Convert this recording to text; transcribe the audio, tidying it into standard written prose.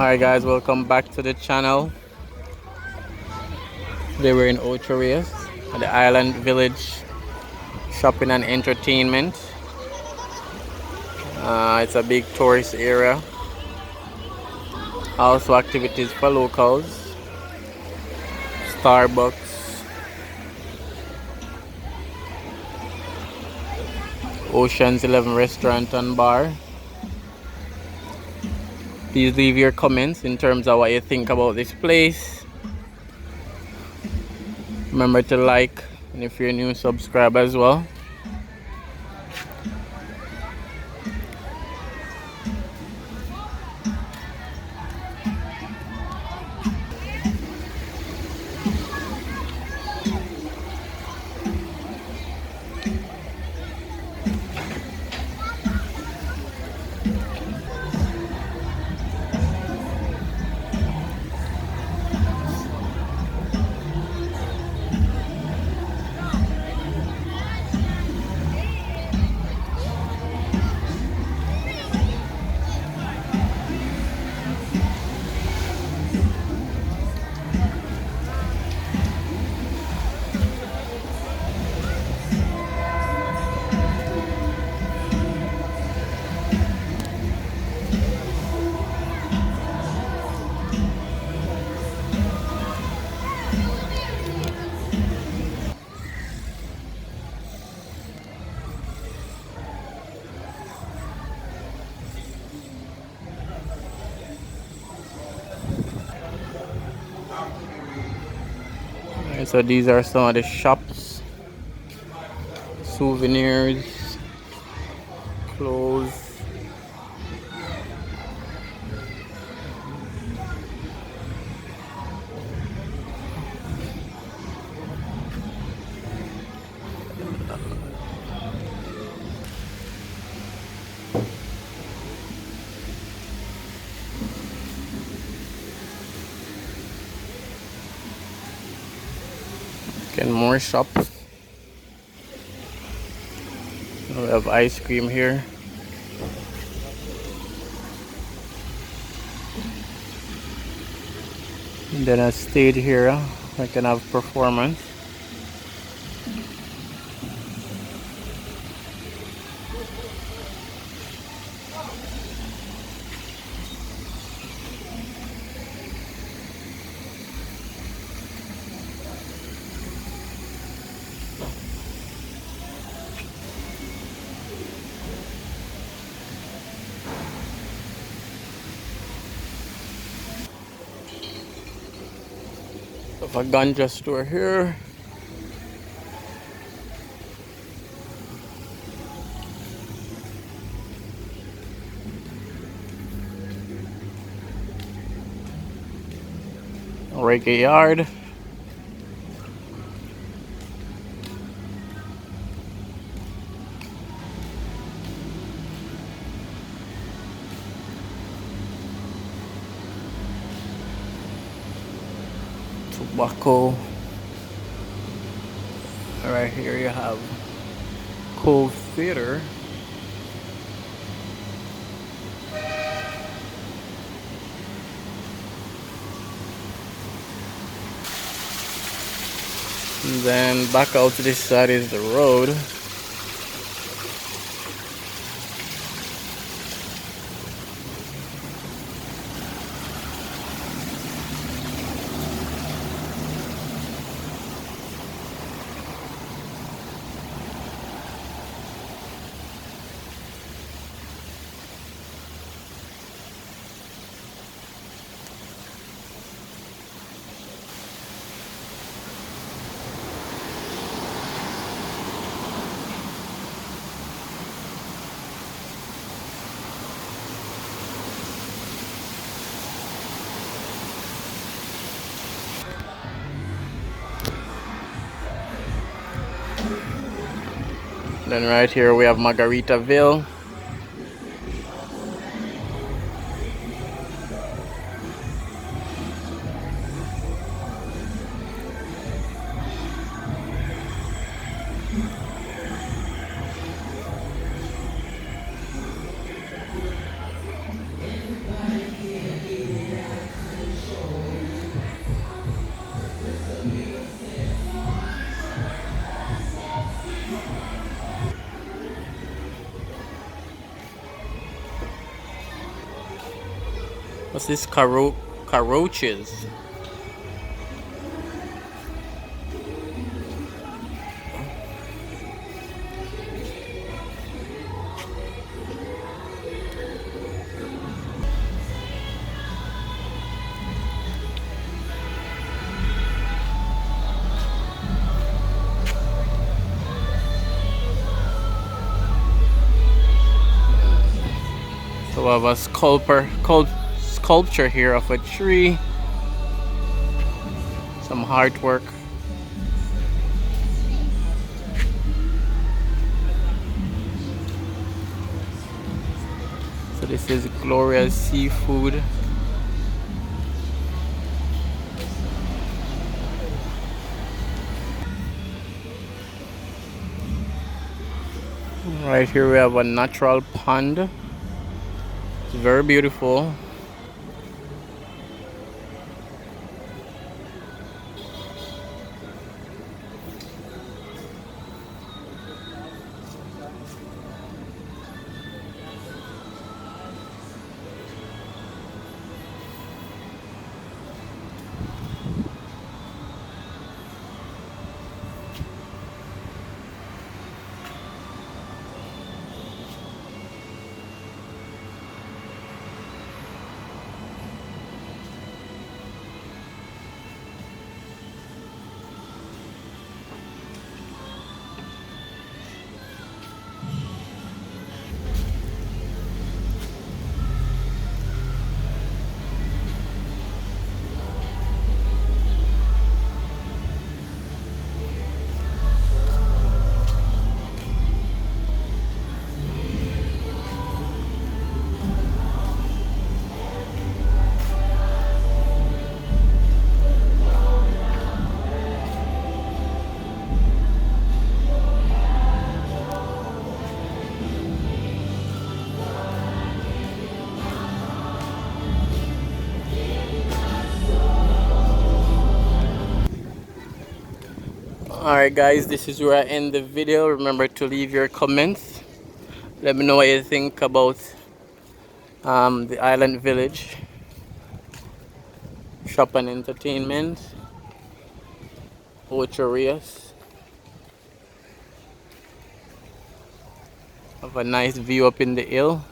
Alright guys, welcome back to the channel. Today we're in Ocho Rios at the Island Village Shopping and Entertainment. It's a big tourist area. Also activities for locals. Starbucks, Ocean's 11 restaurant and bar. Please leave your comments in terms of what you think about this place. Remember to like, and if you're new, subscribe as well. So these are some of the shops, souvenirs, clothes. Again, more shops. We have ice cream here. And then a stage here. I can have performance. Of a ganja store here. Reggae yard. Tobacco. Right here you have Cove Theater. And then back out to this side is the road. Then right here we have Margaritaville. What's this? Caroches. So we have a sculpture here of a tree. Some artwork. So this is Gloria's Seafood. Right here we have a natural pond. It's very beautiful. Alright guys, this is where I end the video. Remember to leave your comments. Let me know what you think about the island village. Shop and entertainment. Ocho Rios. Have a nice view up in the hill.